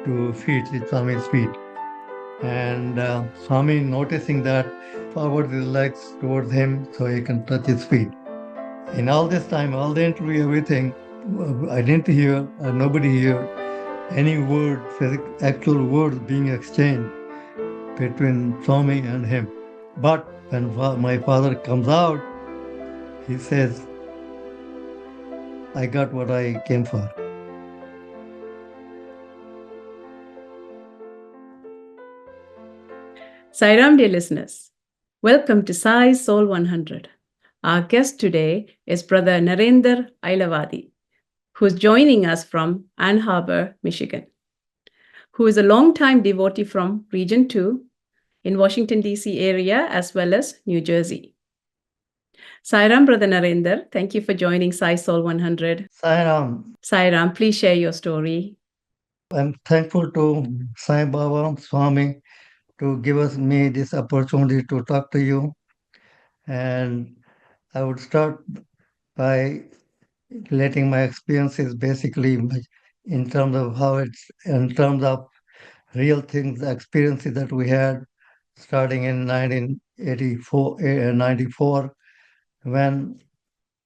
to feet, Swami's feet. And Swami, noticing that, forward his legs towards him so he can touch his feet. In all this time, all the interview, everything, I didn't hear, nobody heard any word, actual words being exchanged between Swami and him. But when my father comes out, he says, I got what I came for. Sairam, dear listeners, welcome to Sai SOUL 100. Our guest today is Brother Narinder Ailawadi, who is joining us from Ann Arbor, Michigan, who is a longtime devotee from Region 2 in Washington, D.C. area as well as New Jersey. Sairam, Brother Narinder, thank you for joining Sai SOUL 100. Sairam, Sairam, please share your story. I'm thankful to Sai Baba, Swami, to give us me this opportunity to talk to you. And I would start by letting my experiences basically in terms of how it's in terms of real things, experiences that we had starting in 1984, 94, when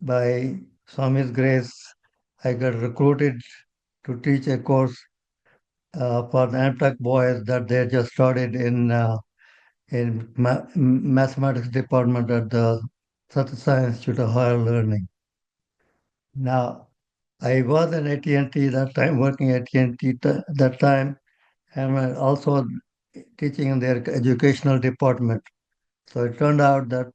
by Swami's grace I got recruited to teach a course for the MTech boys that they just started in mathematics department at the Sathya Institute of Higher Learning. Now, I was in AT&T that time, working at AT&T that time, and also teaching in their educational department. So it turned out that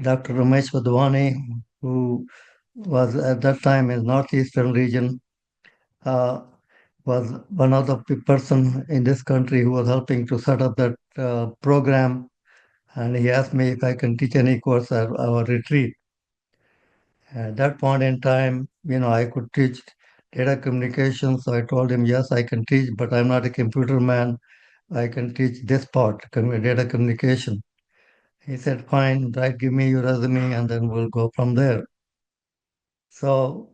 Dr. Ramesh Vadwani, who was at that time in northeastern region, uh, was one of the person in this country who was helping to set up that program. And he asked me if I can teach any course at our retreat. At that point in time, I could teach data communication. So I told him, yes, I can teach, but I'm not a computer man. I can teach this part, data communication. He said, fine, right, give me your resume and then we'll go from there. So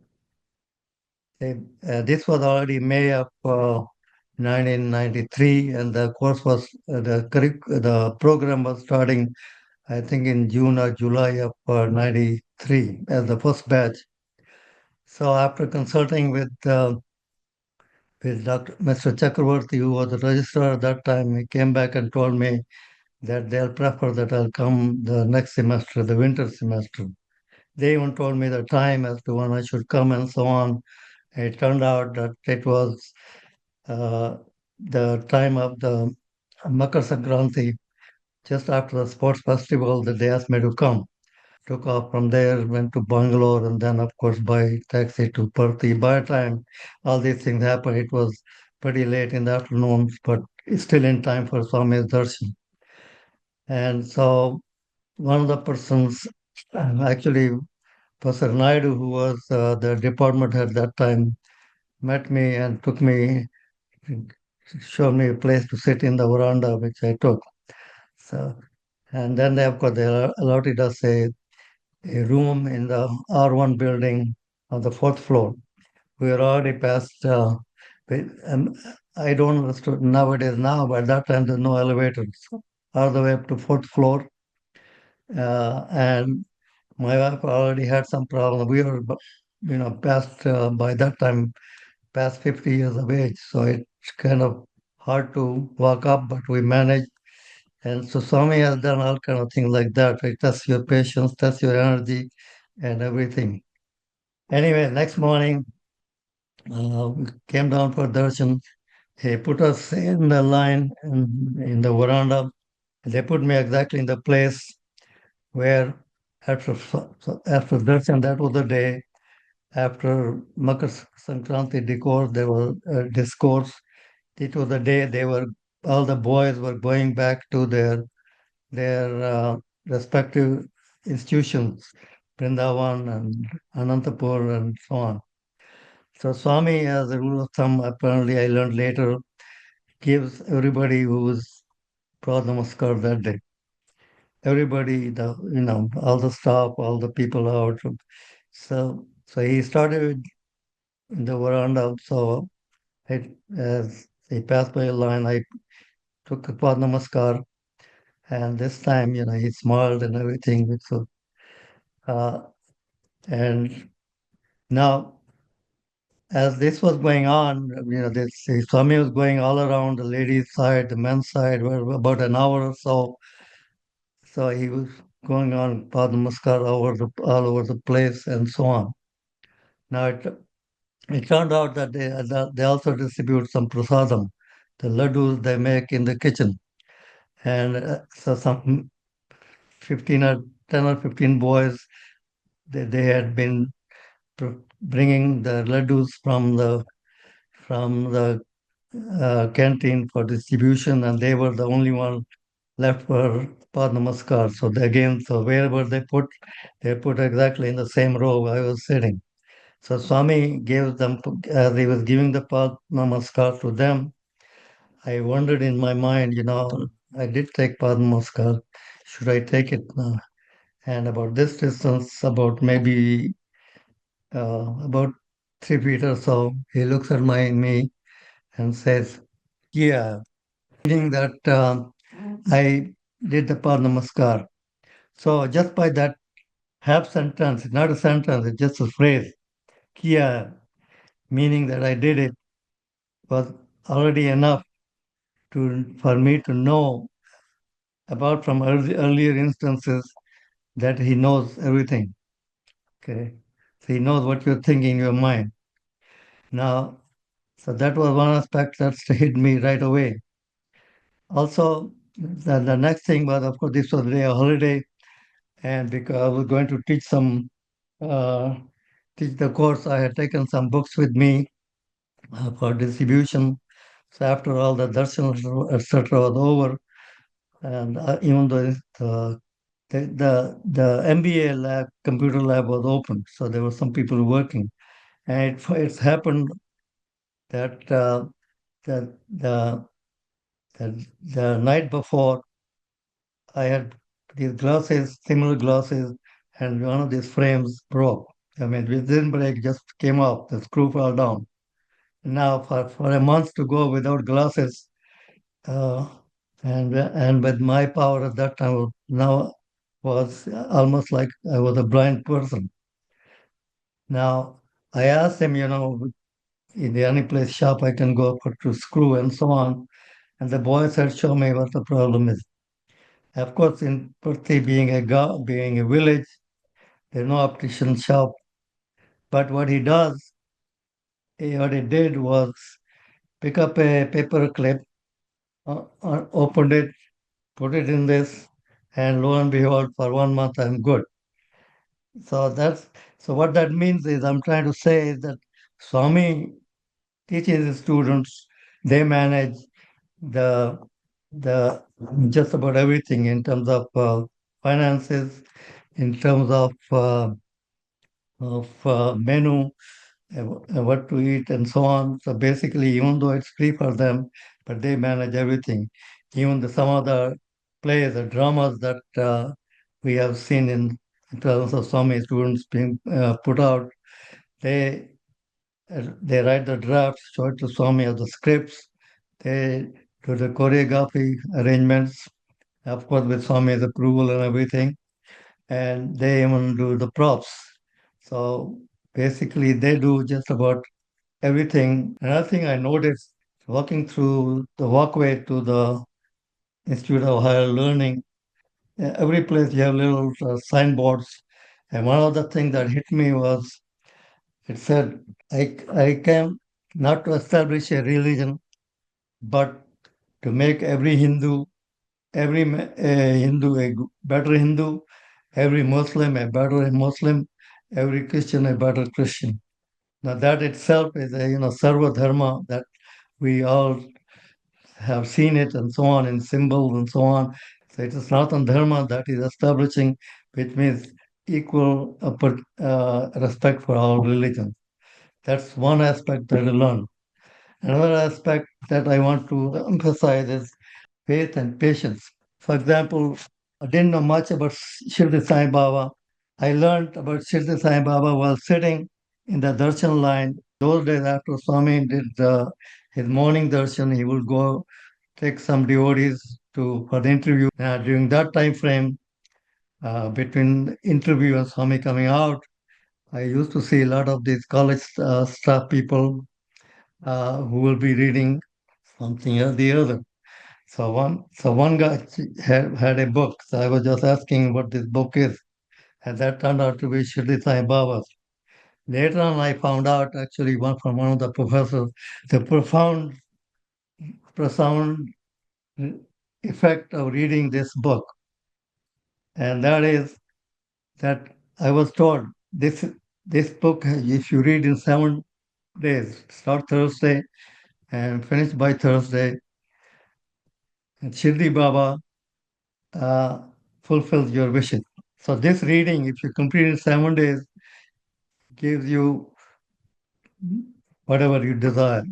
this was already May of 1993, and the course was, the program was starting, I think, in June or July of 93 as the first batch. So after consulting with Mr. Chakravarti, who was the registrar at that time, he came back and told me that they'll prefer that I'll come the next semester, the winter semester. They even told me the time as to when I should come and so on. It turned out that it was uh, the time of the Makar Sankranti, just after the sports festival, that they asked me to come. Took off from there, went to Bangalore, and then, of course, by taxi to Parthi. By the time all these things happened, it was pretty late in the afternoon, but it's still in time for Swami's darshan. And so one of the persons, actually, Professor Naidu, who was the department head that time, met me and took me, showed me a place to sit in the veranda, which I took. So, and then they, of course, they allotted us a room in the R1 building on the fourth floor. We were already past, um, I don't understand nowadays now, but at that time there's no elevators all the way up to fourth floor. And my wife already had some problem. We were, past by that time, past 50 years of age. So it's kind of hard to walk up, but we managed. And so Swami has done all kind of things like that. Right? Test your patience, test your energy, and everything. Anyway, next morning, we came down for darshan. He put us in the line in the veranda. They put me exactly in the place where after darshan, that was the day after Makar Sankranti discourse, there was discourse. It was the day all the boys were going back to their respective institutions, Vrindavan and Anantapur and so on. So Swami, as a rule of thumb, apparently I learned later, gives everybody who's Prad Namaskar that day. Everybody, all the staff, all the people out. So he started in the veranda. So it, as he passed by a line. I took a Pad Namaskar, and this time, he smiled and everything. So, uh, and now, as this was going on, this Swami was going all around the ladies' side, the men's side, about an hour or so. So he was going on Pad Namaskar all over the place and so on. Now, it turned out that they also distribute some prasadam, the laddus they make in the kitchen. And so some 15 or 10 or 15 boys, they had been bringing the laddus from the canteen for distribution, and they were the only one left for Pad Namaskar. So again, so wherever they put exactly in the same row I was sitting. So Swami gave them, as he was giving the Pad Namaskar to them, I wondered in my mind, I did take Pad Namaskar. Should I take it now? And about this distance, about maybe about 3 feet or so, he looks at me and says, "Yeah," meaning that I did the Pad Namaskar. So just by that half sentence, it's not a sentence, it's just a phrase, "Kia," meaning that I did it, was already enough for me to know, apart from earlier instances, that he knows everything. Okay, so he knows what you're thinking in your mind. Now, so that was one aspect that hit me right away. Also, the next thing was, of course, this was a holiday, and because I was going to uh, teach the course, I had taken some books with me for distribution. So after all the darshan, etc., was over, and even though the MBA lab, computer lab was open, so there were some people working, and it's happened that the, the the night before I had these glasses, similar glasses, and one of these frames broke. I mean, it didn't break, just came off. The screw fell down. Now, for a month to go without glasses, uh, and with my power at that time, now was almost like I was a blind person. Now, I asked him, in the any place shop I can go for to screw and so on. And the boy said, "Show me what the problem is." Of course, in Purti being a village, there's no optician shop. But what he did was pick up a paper clip, opened it, put it in this, and lo and behold, for 1 month I'm good. So what that means is I'm trying to say is that Swami teaches his students, they manage the the just about everything in terms of finances, in terms of menu, what to eat, and so on. So basically, even though it's free for them, but they manage everything. Even some of the plays, the dramas that we have seen in terms of Swami students being put out, they they write the drafts, show it to Swami of the scripts. They do the choreography arrangements, of course, with Swami's approval and everything. And they even do the props. So basically, they do just about everything. Another thing I noticed walking through the walkway to the Institute of Higher Learning, every place you have little signboards. And one of the things that hit me was it said, I came not to establish a religion, but to make every Hindu a better Hindu, every Muslim a better Muslim, every Christian a better Christian. Now that itself is a sarva dharma that we all have seen it and so on in symbols and so on. So it is Sanatana Dharma that is establishing, which means equal respect for all religions. That's one aspect that I learned. Another aspect that I want to emphasize is faith and patience. For example, I didn't know much about Shirdi Sai Baba. I learned about Shirdi Sai Baba while sitting in the darshan line those days after Swami did his morning darshan, he would go take some devotees to for the interview. During that time frame, between interview and Swami coming out, I used to see a lot of these college staff people who will be reading something or the other. So one guy had a book. So I was just asking what this book is, and that turned out to be Shirdi Sai Baba's. Later on, I found out actually one of the professors the profound effect of reading this book, and that is that I was told this book, if you read in 7 days, start Thursday and finish by Thursday, and Shirdi Baba uh, fulfills your wishes. So this reading, if you complete in 7 days, gives you whatever you desire,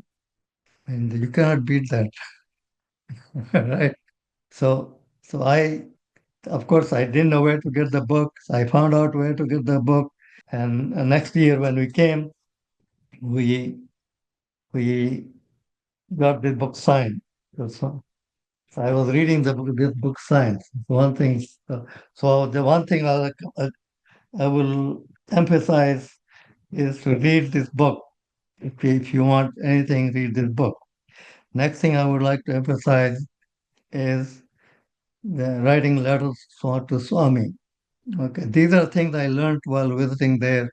and you cannot beat that, right? So of course, I didn't know where to get the book. So I found out where to get the book, and next year when we came, we we got the book signed. So I was reading this book signed. One thing. So the one thing I will emphasize is to read this book. If you want anything, read this book. Next thing I would like to emphasize is writing letters to Swami. Okay, these are things I learned while visiting there.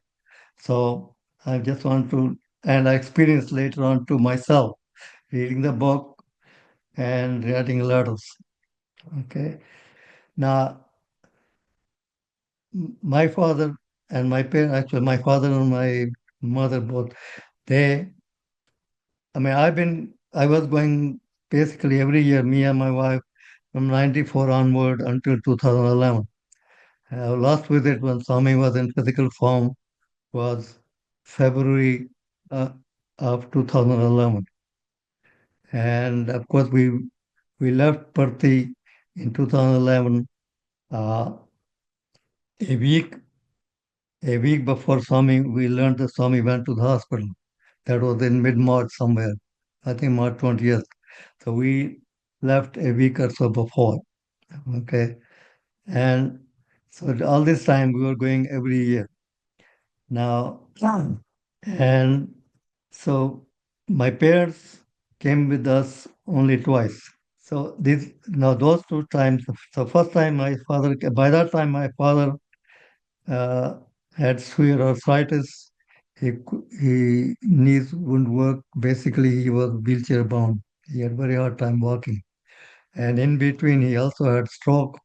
So I just want to, and I experienced later on to myself, reading the book and writing letters. Okay, now my father and my parents, actually my father and my mother both, they, I was going basically every year, me and my wife, from 94 onward until 2011. Our last visit when Swami was in physical form was February uh, of 2011. And of course, we left Parthi in 2011, uh, a week a week before Swami. We learned that Swami went to the hospital. That was in mid-March somewhere, I think March 20th. So we left a week or so before. Okay, and so all this time we were going every year. Now, and so my parents came with us only twice. So these now those 2 times. So first time my father. By that time my father uh, had severe arthritis. He knees wouldn't work. Basically, he was wheelchair bound. He had very hard time walking. And in between, he also had stroke,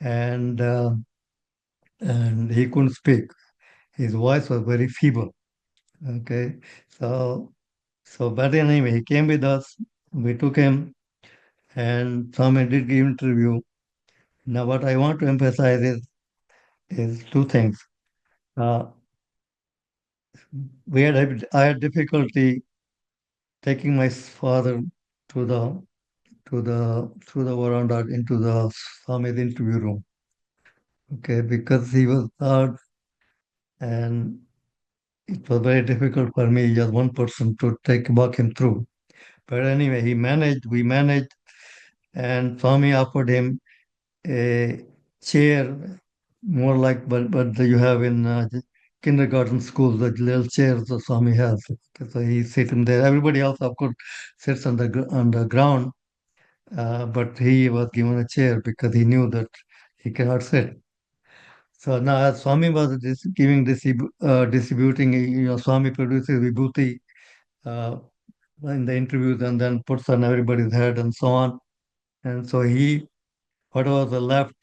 and and he couldn't speak. His voice was very feeble. Okay, so but anyway, he came with us. We took him, and Swami did give interview. Now, what I want to emphasize is two things. Uh, I had difficulty taking my father to the veranda into the Swami's interview room. Okay, because he was hard, and it was very difficult for me, just one person, to walk him through. But anyway, we managed, and Swami offered him a chair, more like but you have in kindergarten schools, the little chairs the Swami has. So he sits in there. Everybody else, of course, sits on the ground, but he was given a chair because he knew that he cannot sit. So now, as Swami was distributing, Swami produces vibhuti uh, in the interviews and then puts on everybody's head and so on. And so whatever was left,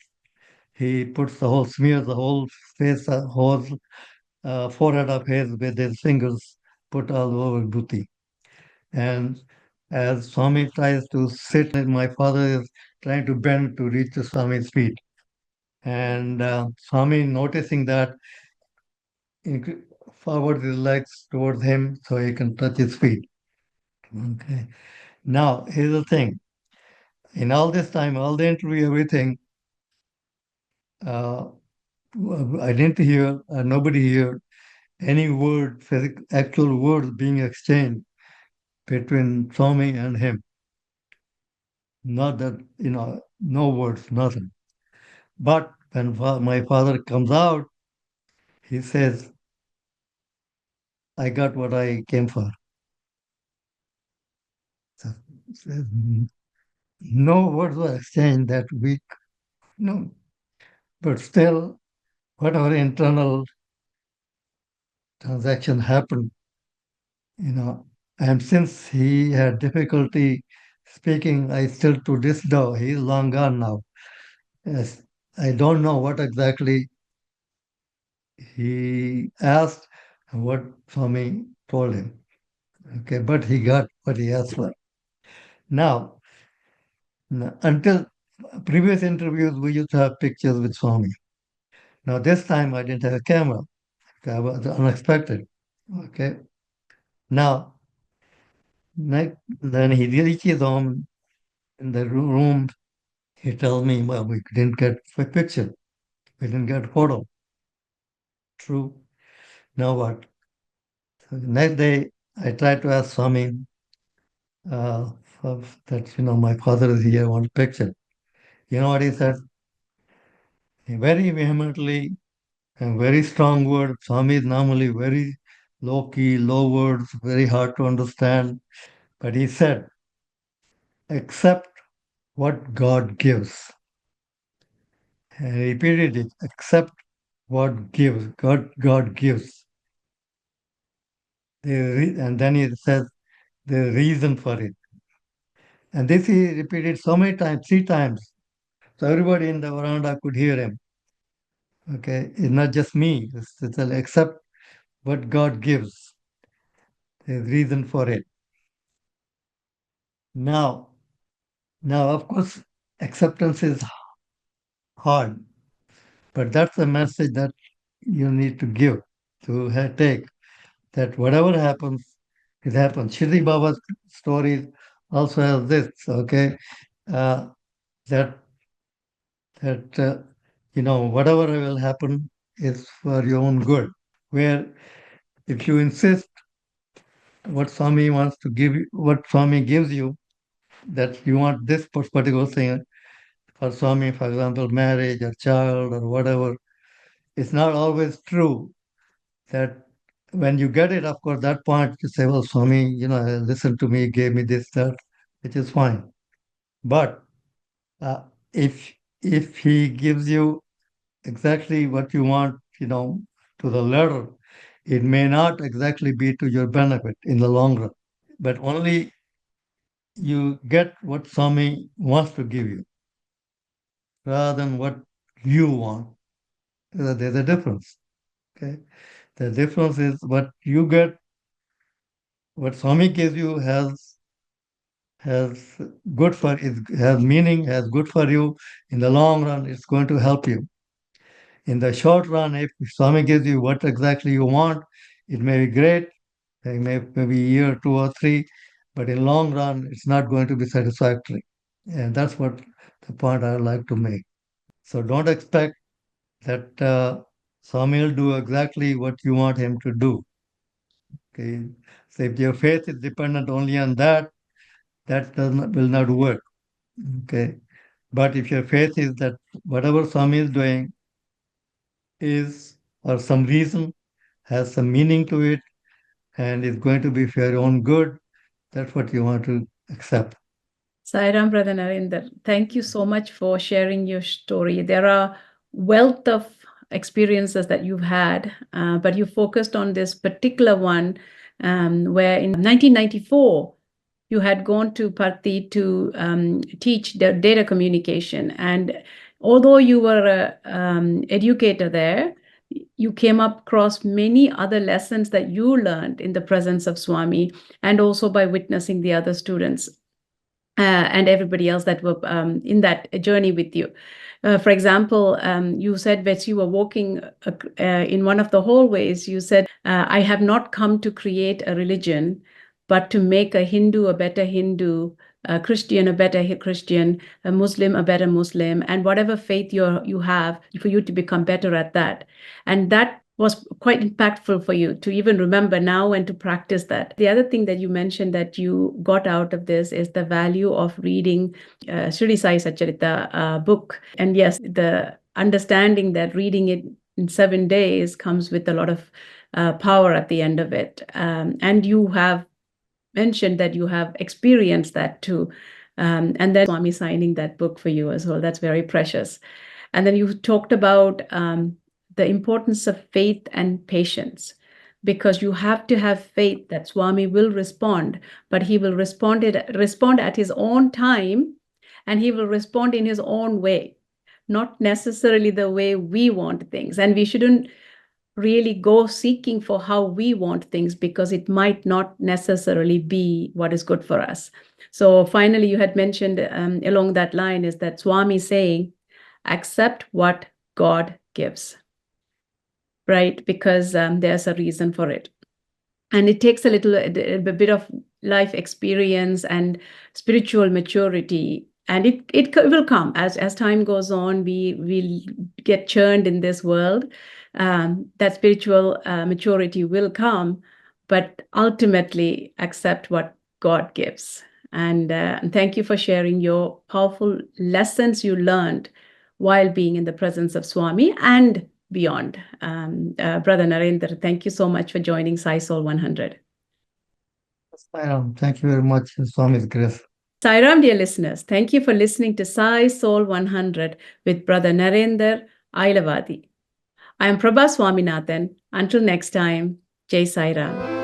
he puts smears the whole face, whole forehead of his with his fingers put all over vibhuti. And as Swami tries to sit, my father is trying to bend to reach the Swami's feet. And Swami, noticing that, forward his legs towards him so he can touch his feet. Okay. Now, here's the thing. In all this time, all the interview, everything, uh, I didn't hear, nobody here any word, actual words being exchanged between Swami and him. Not that, no words, nothing. But when my father comes out, he says, I got what I came for. So, says, no words were exchanged that week. No. But still, whatever internal transaction happened, you know, and since he had difficulty speaking, I still to this day, he's long gone now. Yes, I don't know what exactly he asked and what Swami told him. Okay, but he got what he asked for. Now, until previous interviews, we used to have pictures with Swami. Now, this time I didn't have a camera. That was unexpected. Okay. Now, then he reaches home in the room. He tells me, well, we didn't get a picture. We didn't get a photo. True. Now what? So the next day, I tried to ask Swami uh, that, my father is here, I want a picture. You know what he said? Very vehemently and very strong word. Swami is normally very low key, low words, very hard to understand. But he said, accept what God gives. And he repeated it, accept what gives, God gives. And then he says the reason for it. And this he repeated so many times, 3 times. So everybody in the veranda could hear him. Okay, it's not just me. It's accept what God gives. There's reason for it. Now, now of course, acceptance is hard, but that's the message that you need to give, to take. That whatever happens, it happens. Shri Baba's story also has this. Okay, uh, that that whatever will happen is for your own good. Where if you insist what Swami wants to give you, what Swami gives you, that you want this particular thing for Swami, for example, marriage or child or whatever, it's not always true that when you get it, of course, that point you say, well, Swami, listen to me, gave me this, that, which is fine. But uh, if if he gives you exactly what you want, to the letter, it may not exactly be to your benefit in the long run. But only you get what Swami wants to give you rather than what you want. There's a difference. Okay. The difference is what you get, what Swami gives you has good for it, has meaning, has good for you. In the long run, it's going to help you. In the short run, if Swami gives you what exactly you want, it may be great, maybe a year, 2 or 3, but in long run, it's not going to be satisfactory. And that's what the point I like to make. So don't expect that Swami will do exactly what you want him to do. Okay. So if your faith is dependent only on that, will not work. Okay. But if your faith is that whatever Swami is doing is, or some reason, has some meaning to it, and is going to be for your own good, that's what you want to accept. Sairam, Brother Narinder, thank you so much for sharing your story. There are wealth of experiences that you've had, but you focused on this particular one where in 1994, you had gone to Parthi to teach the data communication. And although you were an educator there, you came across many other lessons that you learned in the presence of Swami and also by witnessing the other students and everybody else that were in that journey with you. For example, you said that you were walking in one of the hallways, you said, I have not come to create a religion, but to make a Hindu a better Hindu, a Christian a better Christian, a Muslim a better Muslim, and whatever faith you have, for you to become better at that. And that was quite impactful for you to even remember now and to practice that. The other thing that you mentioned that you got out of this is the value of reading Shri Sai Satcharita book. And yes, the understanding that reading it in 7 days comes with a lot of power at the end of it. And you have mentioned that you have experienced that too. And then Swami signing that book for you as well. That's very precious. And then you talked about the importance of faith and patience, because you have to have faith that Swami will respond, but he will respond at his own time, and he will respond in his own way, not necessarily the way we want things. And we shouldn't really go seeking for how we want things, because it might not necessarily be what is good for us. So finally, you had mentioned along that line is that Swami saying, accept what God gives, right? Because there's a reason for it. And it takes a bit of life experience and spiritual maturity. And it will come as time goes on. We will get churned in this world. That spiritual maturity will come, but ultimately accept what God gives. And thank you for sharing your powerful lessons you learned while being in the presence of Swami and beyond. Brother Narinder, thank you so much for joining Sai Soul 100. Sairam, thank you very much, Swami's grace. Sairam, dear listeners, thank you for listening to Sai Soul 100 with Brother Narinder Ailawadi. I am Prabha Swaminathan. Until next time, Jai Sairam.